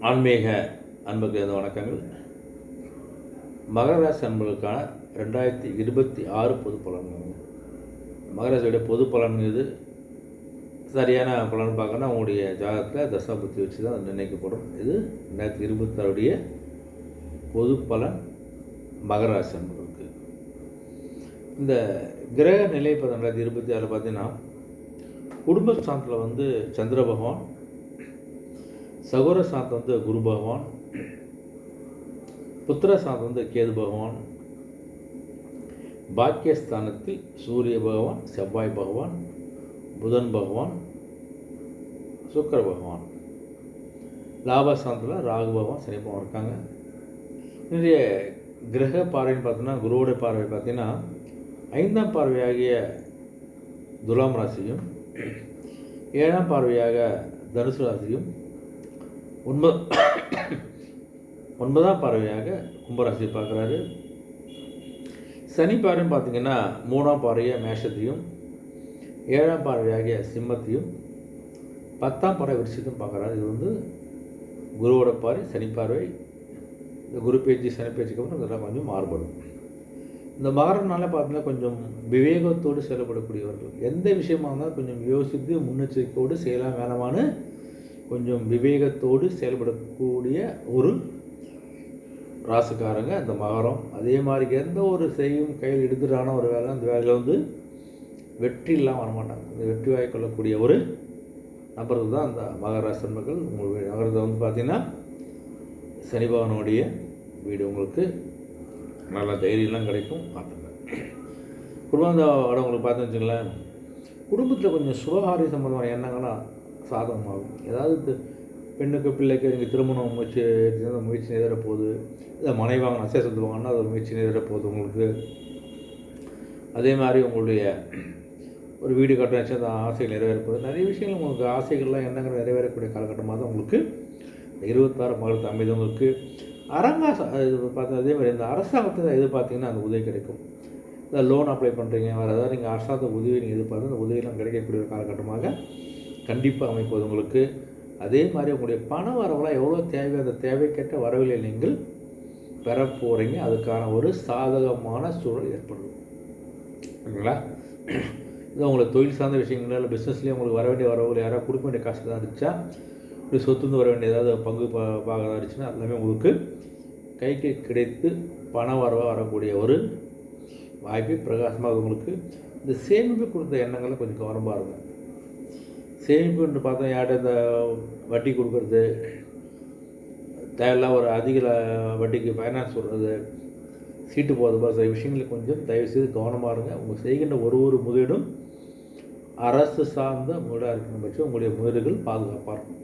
ஆன்மீக அன்புக்கு இந்த வணக்கங்கள். மகர ராசி அன்பர்களுக்கான 2026 பொது பலன்கள். மகர ராசியுடைய பொது பலன் இது சரியான பலன் பார்க்கணும்னா அவங்களுடைய ஜாதகத்தில் தசாபுத்தி வச்சு தான் நிர்ணயிக்கப்படும். இது 2026 பொது பலன் மகர ராசி அன்பர்களுக்கு. இந்த கிரக நிலை 2026 பார்த்தீங்கன்னா குடும்ப ஸ்தானத்தில் சந்திர பகவான், சகோதர ஸ்தானத்தில் குரு பகவான், புத்திர ஸ்தானத்தில் கேது பகவான், பாக்கியஸ்தானத்தில் சூரிய பகவான், செவ்வாய் பகவான், புதன் பகவான், சுக்கிர பகவான், லாபஸ்தானத்தில் ராகு பகவான், சனி பகவான் இருக்காங்க. இன்றைய கிரக பார்வைன்னு பார்த்தோன்னா குருவோட பார்வை பார்த்தீங்கன்னா 5ஆம் பார்வையாகிய துலாம் ராசியும், 7ஆம் பார்வையாக தனுசு ராசியும், 9ஆம் பார்வையாக கும்பராசி பார்க்குறாரு. சனி பார்வையும் பார்த்திங்கன்னா 3ஆம் பார்வையாக மேஷத்தையும், 7ஆம் பார்வையாகிய சிம்மத்தையும், 10ஆம் பார்வை விருச்சிகத்தையும் பார்க்குறாரு. இது குருவோட பார்வை, சனி பார்வை. இந்த குரு பேச்சு சனி பேச்சுக்கு அப்புறம் இதெல்லாம் கொஞ்சம் மாறுபடும். இந்த மகரனால பார்த்தீங்கன்னா கொஞ்சம் விவேகத்தோடு செயல்படக்கூடியவர்கள். எந்த விஷயமாக இருந்தாலும் கொஞ்சம் யோசித்து முன்னெச்சரிக்கையோடு செய்யலாம் வேணாமான்னு கொஞ்சம் விவேகத்தோடு செயல்படக்கூடிய ஒரு ராசிக்காரங்க அந்த மகரம். அதே மாதிரி எந்த ஒரு செய்யும் கையில் எடுத்துட்டான ஒரு வேலை, அந்த வேலையில் வெற்றி இல்லாமல் வரமாட்டாங்க. இந்த வெற்றி வாய்க்கொள்ளக்கூடிய ஒரு நபர்கள் தான் அந்த மகர ராசி நண்பர்கள். உங்களுக்கு நகரத்தை பார்த்தீங்கன்னா சனி பகவானுடைய வீடு, உங்களுக்கு நல்லா தைரியம்லாம் கிடைக்கும். பார்த்துங்க. குடும்பம் உங்களுக்கு பார்த்து வச்சுங்களேன், குடும்பத்தில் கொஞ்சம் சுபகாரிய சம்பந்தமான எண்ணங்கள்லாம் சாதகமாகும். ஏதாவது பெண்ணுக்கு பிள்ளைக்கு நீங்கள் திருமணம் முயற்சி நிறைவேற போகுது, இல்லை மனைவாங்க அசை சொல்லுவாங்கன்னா அது ஒரு முயற்சி நிறைவேற போகுது உங்களுக்கு. அதே மாதிரி உங்களுடைய ஒரு வீடு கட்ட அந்த ஆசைகள் நிறைவேற போகுது. நிறைய விஷயங்கள் உங்களுக்கு ஆசைகள்லாம் எண்ணங்கள் நிறைவேறக்கூடிய காலகட்டமாக தான் உங்களுக்கு 26 மகரத்து அமைதவங்களுக்கு பார்த்தா. அதே மாதிரி இந்த அரசாங்கத்தில் எதிர்பார்த்தீங்கன்னா அந்த உதவி கிடைக்கும். இந்த லோன் அப்ளை பண்ணுறீங்க, வேறு ஏதாவது நீங்கள் அரசாங்க உதவி நீங்கள் எதிர்பார்த்து அந்த உதவியெல்லாம் கிடைக்கக்கூடிய ஒரு காலகட்டமாக கண்டிப்பாக அமைப்பது உங்களுக்கு. அதே மாதிரி உங்களுடைய பண வரவெல்லாம் எவ்வளோ தேவையோ அந்த தேவைக்கேற்ற வரவில்லை நீங்கள் பெற போகிறீங்க. அதுக்கான ஒரு சாதகமான சூழல் ஏற்படும். ஓகேங்களா? இது உங்களுக்கு தொழில் சார்ந்த விஷயங்கள் இல்லை பிஸ்னஸ்லேயே உங்களுக்கு வர வேண்டிய வரவுகள் யாராவது கொடுக்க வேண்டிய காசு தான் இருந்துச்சா, இப்படி சொத்துந்து வர வேண்டிய ஏதாவது பங்கு பாகதாக இருந்துச்சுன்னா எல்லாமே உங்களுக்கு கைக்கு கிடைத்து பண வரவாக வரக்கூடிய ஒரு வாய்ப்பை பிரகாசமாக உங்களுக்கு. இந்த சேமிப்பு கொடுத்த எண்ணங்களை கொஞ்சம் கவனமாக இருக்கும். சேமிப்புன்னு பார்த்தா யார்கிட்ட இந்த வட்டி கொடுக்குறது, தேவையில்லாம் ஒரு அதிக வட்டிக்கு ஃபைனான்ஸ் சொல்கிறது, சீட்டு போகிறது, சில விஷயங்களுக்கு கொஞ்சம் தயவுசெய்து கவனமாக இருங்க. உங்கள் செய்கின்ற ஒரு முதலீடும் அரசு சார்ந்த முதலாக இருக்கிற பட்சம் உங்களுடைய முதலீடுகள் பாதுகாப்பாக இருக்கும்.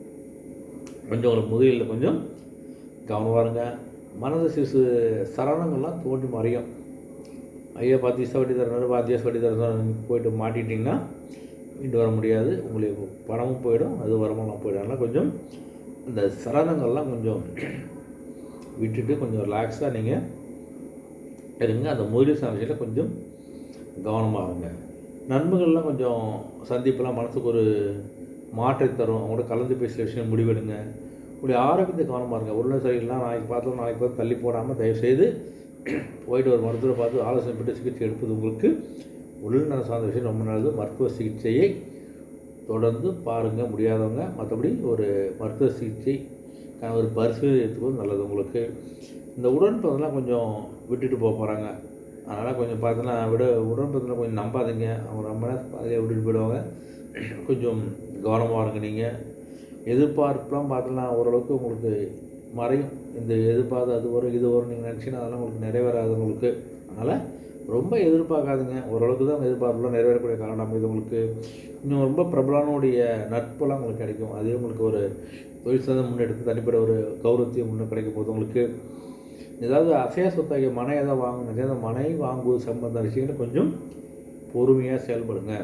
கொஞ்சம் உங்களுக்கு முதலீடில் கொஞ்சம் கவனமாக இருங்க. மனது சிறு சரணங்கள்லாம் தோண்டி மறையும். ஐயா 10 பைசா வட்டி தரணும், 5 பைசா வட்டி தரணும் போய்ட்டு மாட்டிட்டிங்கன்னா மீண்டு வர முடியாது. உங்களுக்கு பணமும் போயிடும், அது வருமானம் போயிடும். அதனால் கொஞ்சம் இந்த சரணங்கள்லாம் கொஞ்சம் விட்டுட்டு கொஞ்சம் ரிலாக்ஸாக நீங்கள் இருங்க. அந்த முதலீடு சார்ந்த விஷயத்தில் கொஞ்சம் கவனமாக இருங்க. நண்பர்கள்லாம் கொஞ்சம் சந்திப்பெல்லாம் மனசுக்கு ஒரு மாற்றை தரும். அவங்களோட கலந்து பேசுகிற விஷயம் முடிவெடுங்க. உங்களுடைய ஆரோக்கியத்தை கவனமாக இருங்க. ஒரு நாள் சரியில்லைனா நாளைக்கு பார்த்து தள்ளி போடாமல் தயவுசெய்து போயிட்டு ஒரு மருத்துவரை பார்த்து ஆலோசனை பெற்று சிகிச்சை எடுப்பது உங்களுக்கு உடல்நல சார்ந்த விஷயம் ரொம்ப நல்லது. மருத்துவ சிகிச்சையை தொடர்ந்து பாருங்கள் முடியாதவங்க. மற்றபடி ஒரு மருத்துவ சிகிச்சை ஒரு பரிசீலனை எடுத்துக்கிறது நல்லது உங்களுக்கு. இந்த உடன்பதெல்லாம் கொஞ்சம் விட்டுட்டு போகிறாங்க. அதனால் கொஞ்சம் பார்த்தோன்னா உடன்பதில் கொஞ்சம் நம்பாதீங்க. அவங்க ரொம்ப அதிலே விட்டுட்டு போயிடுவாங்க. கொஞ்சம் கவனமாக இருங்க. நீங்கள் எதிர்பார்ப்புலாம் பார்த்தோன்னா ஓரளவுக்கு உங்களுக்கு மறையும். இந்த எதிர்பார்த்து அது வரும் இது வரும் நீங்கள் நினச்சிங்கன்னா அதெல்லாம் உங்களுக்கு நிறைவேறாது உங்களுக்கு. அதனால் ரொம்ப எதிர்பார்க்காதுங்க. ஓரளவுக்கு தான் எதிர்பார்ப்புலாம் நிறைவேறக்கூடிய காரணம் இது உங்களுக்கு. இன்னும் ரொம்ப பிரபலனுடைய நட்பெல்லாம் உங்களுக்கு கிடைக்கும். அதே உங்களுக்கு ஒரு தொழில் சார்ந்த முன்னெடுத்து தனிப்பட்ட ஒரு கௌரவத்தையும் முன்னே கிடைக்கும் போது உங்களுக்கு. ஏதாவது அசையா சொத்தாகிய மனை எதாவது வாங்கினது, அந்த மனை வாங்குவது சம்பந்த விஷயங்களை கொஞ்சம் பொறுமையாக செயல்படுங்க.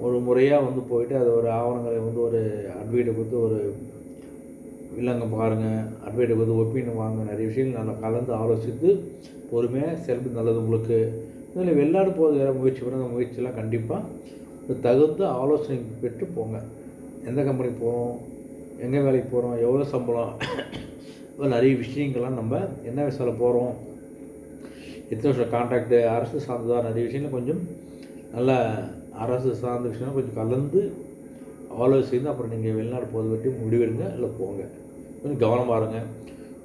ஒரு முறையாக போயிட்டு அது ஒரு ஆவணங்களை ஒரு அட்வைட்டை கொடுத்து ஒரு இல்லைங்க பாருங்கள், அட்வைட்டை கொடுத்து ஒப்பீனியன் வாங்க, நிறைய விஷயங்கள் நல்லா கலந்து ஆலோசித்து பொறுமையாக செயல்பட்டு நல்லது உங்களுக்கு. இதில் வெளிநாடு போகிற முயற்சி பண்ண அந்த முயற்சியெல்லாம் கண்டிப்பாக தகுந்த ஆலோசனை பெற்று போங்க. எந்த கம்பெனி போகணும், எங்கே வேலைக்கு போகிறோம், எவ்வளோ சம்பளம், நிறைய விஷயங்கள்லாம் நம்ம என்ன விஷயத்தில் போகிறோம், எத்தனை வருஷம் கான்ட்ராக்டு, அரசு சார்ந்ததாக நிறைய விஷயங்கள் கொஞ்சம் நல்லா அரசு சார்ந்த விஷயம் கொஞ்சம் கலந்து ஆலோசித்து அப்புறம் நீங்கள் வெளிநாடு போகிறது பற்றி முடிவெடுங்க, இல்லை போங்க. கொஞ்சம் கவனமாக இருங்க.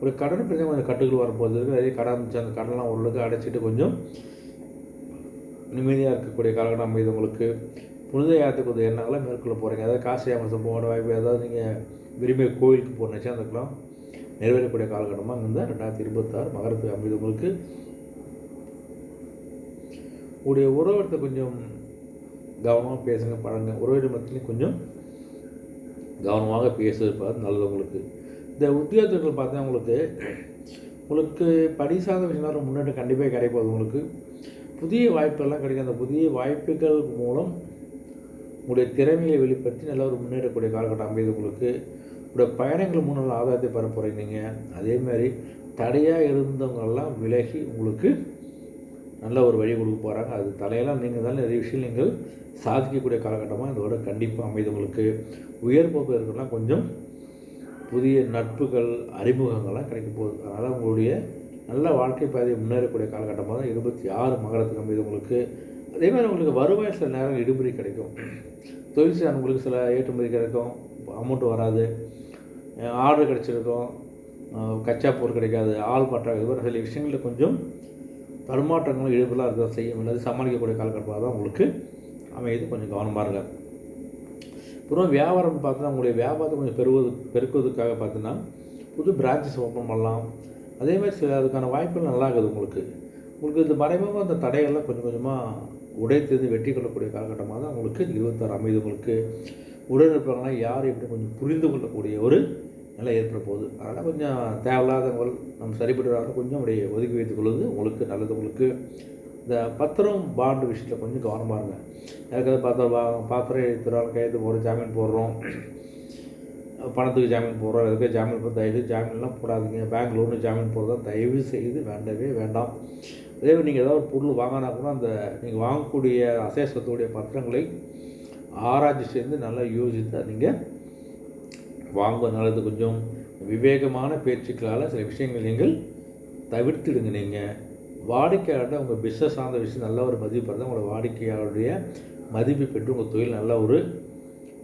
ஒரு கடன் பிரச்சனை கொஞ்சம் கட்டுகள் வரப்போகுது, நிறைய கடன் இருந்துச்சு, அந்த கடன்லாம் ஓரளவுக்கு அடைச்சிட்டு கொஞ்சம் நிம்மதியாக இருக்கக்கூடிய காலகட்டம் அமைது உங்களுக்கு. புனித யாத்திரைக்கு ஒரு எண்ணங்களாம் மேற்கொள்ள போகிறீங்க. அதாவது காசு ஏமாசம் போகிற வாய்ப்பு, ஏதாவது நீங்கள் விரும்பிய கோயிலுக்கு போகிறீங்க, அதுக்கெல்லாம் நிறைவேறக்கூடிய காலகட்டமாக இந்த 2026 மகரத்துக்கு அமைது உங்களுக்கு. உடைய உறவத்தை கொஞ்சம் கவனமாக பேசுங்க, பழங்க. உறவினர் மத்தியிலையும் கொஞ்சம் கவனமாக பேசுவது நல்லது உங்களுக்கு. இந்த உத்தியோகத்தில் பார்த்தா உங்களுக்கு படி சார்ந்த விஷயம்லாம் முன்னேற்றம் கண்டிப்பாக கிடைப்போது உங்களுக்கு. புதிய வாய்ப்புகள்லாம் கிடைக்கும். அந்த புதிய வாய்ப்புகள் மூலம் உங்களுடைய திறமையை வெளிப்படுத்தி நல்ல ஒரு முன்னேறக்கூடிய காலகட்டம் அமைது உங்களுக்கு. உங்களுடைய பயணங்கள் மூலம் நல்ல ஆதாயத்தை பெற போகிறீங்க நீங்கள். அதேமாதிரி தடையாக இருந்தவங்களெல்லாம் விலகி உங்களுக்கு நல்ல ஒரு வழி கொடுக்க போகிறாங்க. அது தலையெல்லாம் நீங்கள் தான் நிறைய விஷயம் நீங்கள் சாதிக்கக்கூடிய காலகட்டமாக இதோட கண்டிப்பாக அமைது உங்களுக்கு. உயர் போக்கு இருக்கலாம், கொஞ்சம் புதிய நட்புகள், அறிமுகங்கள்லாம் கிடைக்க போகுது. அதனால் உங்களுடைய நல்ல வாழ்க்கை பாதையை முன்னேறக்கூடிய காலகட்டமாக தான் 26 மகரத்துக்கு அமைது உங்களுக்கு. அதேமாதிரி உங்களுக்கு வருவாய் சில நேரம் இடுபறி கிடைக்கும். தொழில் சார் உங்களுக்கு சில ஏற்றுமதி கிடைக்கும், அமௌண்ட்டு வராது, ஆர்டர் கிடச்சிருக்கும், கச்சா பொருள் கிடைக்காது, ஆள் பற்றாக்குறை, இது மாதிரி சில விஷயங்களில் கொஞ்சம் தடுமாற்றங்களும் இடுபெல்லாம் இருக்க செய்ய முடியாது, சமாளிக்கக்கூடிய காலகட்டமாக தான் உங்களுக்கு அமைது. கொஞ்சம் கவனமாக இருங்க. அப்புறம் வியாபாரம் பார்த்தோன்னா உங்களுடைய வியாபாரத்தை கொஞ்சம் பெருக்குவதற்காக பார்த்தீங்கன்னா புது பிரான்ச்சஸ் ஓப்பன் பண்ணலாம். அதேமாதிரி சில அதுக்கான வாய்ப்புகள் நல்லா இருக்குது உங்களுக்கு. இந்த மறைமுகமாக அந்த தடைகள்லாம் கொஞ்சம் கொஞ்சமாக உடைத்தது வெற்றி கொள்ளக்கூடிய காலகட்டமாக தான் உங்களுக்கு 26 அமைது உங்களுக்கு. உடனிருப்பவங்களாம் யார் எப்படி கொஞ்சம் புரிந்து கொள்ளக்கூடிய ஒரு நிலை ஏற்பட போகுது. அதனால் கொஞ்சம் தேவையில்லாதவங்கள் நம்ம சரிபடுறாங்க கொஞ்சம் அப்படியே ஒதுக்கி வைத்துக் கொள்வது உங்களுக்கு நல்லது. உங்களுக்கு இந்த பத்திரம் பாண்டு விஷயத்தில் கொஞ்சம் கவனமாக இருங்க. யாருக்காவது பாத்திரம் எடுத்துகிறோம், கையெழுத்து போடுறோம், ஜாமீன் போடுறோம், பணத்துக்கு ஜாமீன் போடுறோம், எதுக்கு ஜாமீன் போடுற தயவு ஜாமீன்லாம் போடாதீங்க. பேங்க் லோனு ஜாமீன் போடுறதா தயவு செய்து வேண்டவே வேண்டாம். அதேமாதிரி நீங்கள் ஏதாவது ஒரு பொருள் வாங்கினா கூட அந்த நீங்கள் வாங்கக்கூடிய அசைய சொத்துடைய பத்திரங்களை ஆராய்ச்சி செய்து நல்லா யோசித்து நீங்கள் வாங்குவது நல்லது. கொஞ்சம் விவேகமான பேச்சுக்களால் சில விஷயங்கள் நீங்கள் தவிர்த்துடுங்க. நீங்கள் வாடிக்கையாளர்கிட்ட உங்கள் பிஸ்னஸ் சார்ந்த விஷயம் நல்ல ஒரு மதிப்பு இருந்தால் உங்களோட வாடிக்கையாளருடைய மதிப்பை பெற்று உங்கள் தொழில் நல்ல ஒரு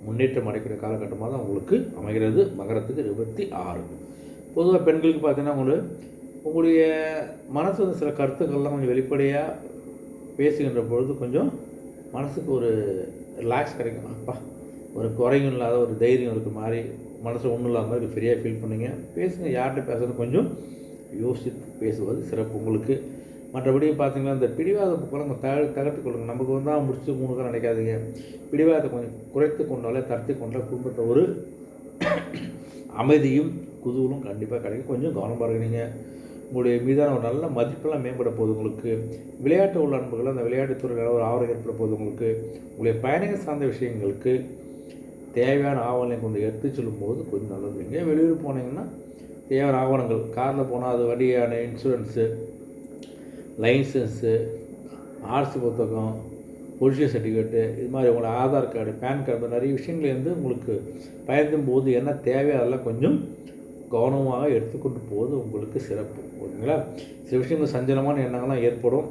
முன்னேற்றம் அடைக்கிற காலகட்டமாக தான் உங்களுக்கு அமைகிறது. மகரத்துக்கு 26. பொதுவாக பெண்களுக்கு பார்த்தீங்கன்னா உங்களுடைய மனசு சில கருத்துக்கள்லாம் கொஞ்சம் வெளிப்படையாக பேசுகின்ற பொழுது கொஞ்சம் மனசுக்கு ஒரு ரிலாக்ஸ் கிடைக்கும். அப்பா ஒரு குறையும் இல்லாத ஒரு தைரியம் இருக்க மாதிரி மனசு ஒன்றும் இல்லாத மாதிரி ஃப்ரீயாக ஃபீல் பண்ணுங்க. பேசுங்க. யார்கிட்ட பேசுறது கொஞ்சம் யோசித்து பேசுவது சிறப்பு உங்களுக்கு. மற்றபடி பார்த்திங்கன்னா இந்த பிடிவாத புக்கெல்லாம் தகர்த்து கொள்ளுங்க. நமக்கு வந்தால் முடிச்சு மூணுக்காக நினைக்காதீங்க. பிடிவாதத்தை கொஞ்சம் குறைத்து கொண்டாலே தடுத்து கொண்டால் குடும்பத்தை ஒரு அமைதியும் குதூலும் கண்டிப்பாக கிடைக்கும். கொஞ்சம் கவனமாக இருக்கிறீங்க. உங்களுடைய மீதான ஒரு நல்ல மதிப்பெல்லாம் மேம்பட போகுது உங்களுக்கு. விளையாட்டு உள்ள அன்புகள் அந்த விளையாட்டுத்துறையில் ஒரு ஆர்வம் ஏற்பட போகுது உங்களுக்கு. உங்களுடைய பயணங்கள் சார்ந்த விஷயங்களுக்கு தேவையான ஆவணங்களை கொஞ்சம் எடுத்து சொல்லும்போது கொஞ்சம் நல்லது. எங்கே வெளியூர் போனீங்கன்னா தேவையான ஆவணங்கள், காரில் போனால் அது வண்டியான இன்சூரன்ஸு, லைசன்ஸு, ஆர்சி புத்தகம், பொலிஷன் சர்டிஃபிகேட்டு, இது மாதிரி உங்களோட ஆதார் கார்டு, பேன் கார்டு, நிறைய விஷயங்கள் உங்களுக்கு பயந்தும் போது என்ன தேவையோ அதெல்லாம் கொஞ்சம் கவனமாக எடுத்துக்கொண்டு போவது உங்களுக்கு சிறப்பு. ஓகேங்களா? சில விஷயங்கள் சஞ்சலமான எண்ணங்கள்லாம் ஏற்படும்,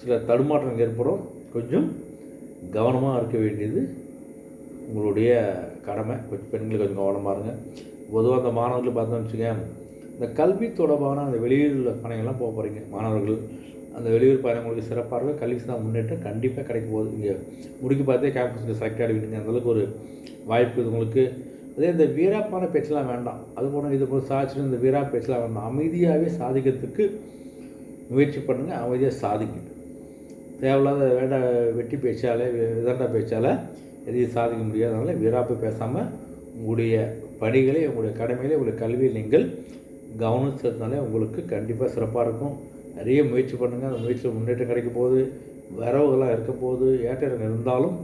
சில தடுமாற்றங்கள் ஏற்படும். கொஞ்சம் கவனமாக இருக்க வேண்டியது உங்களுடைய கடமை. கொஞ்சம் பெண்கள் கொஞ்சம் கவனமாக இருங்க. பொதுவாக அந்த மாணவர்கள் பார்த்தோன்னு வச்சுக்கோங்க, இந்த கல்வி தொடர்பான அந்த வெளியூரில் பணிகள்லாம் போக போகிறீங்க மாணவர்கள். அந்த வெளியூர் பயணம் உங்களுக்கு சிறப்பாக இருக்கும். கல்வி சார்ந்த முன்னேற்றம் கண்டிப்பாக கிடைக்கும் போது இங்கே முடிக்க பார்த்தே கேம்பஸில் செலக்ட் ஆகிடுவீங்க. அந்தளவுக்கு ஒரு வாய்ப்பு உங்களுக்கு. அதே இந்த வீராப்பான பேச்செல்லாம் வேண்டாம். அது போல் இது போல் சாதிச்சுட்டு இந்த வீரா பேச்செல்லாம் வேண்டாம். அமைதியாகவே சாதிக்கிறதுக்கு முயற்சி பண்ணுங்கள். அமைதியாக சாதிக்கணும். தேவையில்லாத வெட்டி பேச்சால் விதண்டா பேச்சால் எதையும் சாதிக்க முடியாது. அதனால் வீராப்பு பேசாமல் உங்களுடைய பணிகளை, உங்களுடைய கடமைகளை, உங்களுடைய கல்வியில் நீங்கள் கவனம் செலுத்தினாலே உங்களுக்கு கண்டிப்பாக சிறப்பாக இருக்கும். நிறைய முயற்சி பண்ணுங்கள். அந்த முயற்சியில் முன்னேற்றம் கிடைக்க போகுது. வரவுகளாக இருக்க போகுது. ஏற்றம் இருந்தாலும்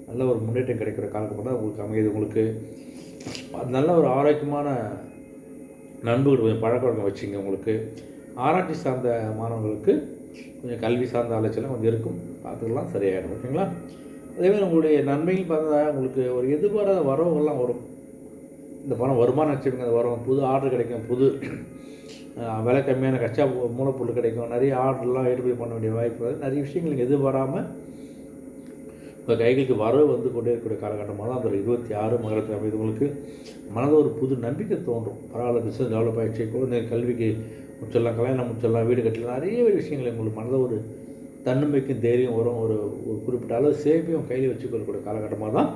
நல்ல ஒரு முன்னேற்றம் கிடைக்கிற காலகட்டம் உங்களுக்கு அமையுது. உங்களுக்கு நல்ல ஒரு ஆரோக்கியமான நண்பர்கள் கொஞ்சம் பழக்க வழக்கம் வச்சுங்க. உங்களுக்கு ஆராய்ச்சி சார்ந்த மாணவர்களுக்கு கொஞ்சம் கல்வி சார்ந்த அலைச்சலாம் கொஞ்சம் இருக்கும். பார்த்துக்கலாம், சரியாயிடும். ஓகேங்களா? அதேமாதிரி உங்களுடைய நன்மைகள் பார்த்தா உங்களுக்கு ஒரு எதிர்பாராத வரவுகள்லாம் வரும். இந்த பணம் வருமானம் வச்சுருங்க, அது வரும், புது ஆர்டர் கிடைக்கும், புது விலை கம்மியான கச்சா மூலப்பொருள் கிடைக்கும், நிறைய ஆர்டர்லாம் ஏற்றுமதி பண்ண வேண்டிய வாய்ப்பு, நிறைய விஷயங்கள் நீங்கள் எதிர்பாராமல் உங்கள் கைகளுக்கு வரவு வந்து கொண்டே இருக்கக்கூடிய காலகட்டமாக தான் அந்த 26 மகரத்தில் அமைந்தவங்களுக்கு மனது ஒரு புது நம்பிக்கை தோன்றும். பரவாயில்ல, பிஸ்னஸ் டெவலப் ஆகிடுச்சு, குழந்தை கல்விக்கு முடிச்சிடலாம், கல்யாணம் முடிச்சிடலாம், வீடு கட்டலாம், நிறைய விஷயங்கள் உங்களுக்கு மனதை ஒரு தன்னம்பிக்கையும் தைரியம் வரும். ஒரு ஒரு குறிப்பிட்ட அளவு சேவையும் கையில் வச்சுக்கொள்ளக்கூடிய காலகட்டமாக தான்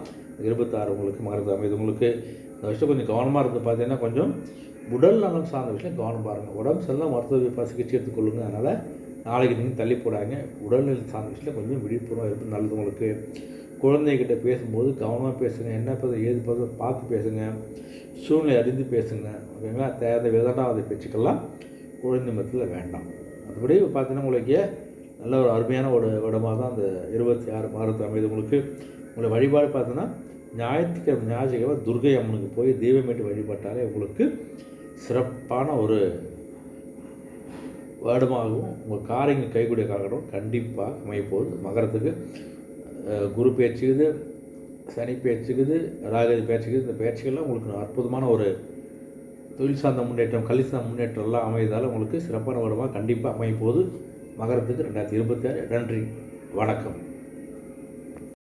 26 உங்களுக்கு மகரத்தில் அமைந்தவங்களுக்கு. இந்த விஷயம் கொஞ்சம் கவனமாக இருந்து பார்த்தீங்கன்னா, கொஞ்சம் உடல் நலம் சார்ந்த விஷயம் கவனம் பாருங்கள். உடம்பு சரியில்லை, மருத்துவ சிகிச்சை எடுத்துக்கொள்ளுங்க. அதனால் நாளைக்கு நீங்கள் தள்ளி போடாங்க. உடல்நிலை சார்ந்த விஷயத்தில் கொஞ்சம் விழிப்புணர்வு இருப்பது நல்லது. உங்களுக்கு குழந்தைகிட்ட பேசும்போது கவனமாக பேசுங்க, என்ன ஏது பார்த்து பேசுங்க, சூழ்நிலை அறிந்து பேசுங்க, ஓகேங்களா? தேவை விதண்டாவது பேச்சுக்கெல்லாம் குழந்தை மத்தியில் வேண்டாம். மற்றபடி பார்த்தீங்கன்னா, உங்களுக்கு நல்ல ஒரு அருமையான ஒரு இடமாக தான் அந்த 26 மகரத்தில் அமைது. உங்களுக்கு உங்களை வழிபாடு பார்த்தீங்கன்னா, ஞாயிற்றுக்கிழமை துர்கை அம்மனுக்கு போய் தெய்வமேட்டு வழிபட்டாலே உங்களுக்கு சிறப்பான ஒரு வருடமாகவும் உங்கள் காரியங்கள் கைகூடிய காலகட்டம் கண்டிப்பாக அமையப்போகுது. மகரத்துக்கு குரு பேச்சுக்குது, சனி பேச்சுக்குது, ராகதி பேச்சுக்குது. இந்த பேச்சுக்கெல்லாம் உங்களுக்கு அற்புதமான ஒரு தொழில் சார்ந்த முன்னேற்றம், கல்வி சார்ந்த முன்னேற்றம் எல்லாம் அமையதால் உங்களுக்கு சிறப்பான வருடமாக கண்டிப்பாக அமையப்போகுது மகரத்துக்கு 2026. நன்றி, வணக்கம்.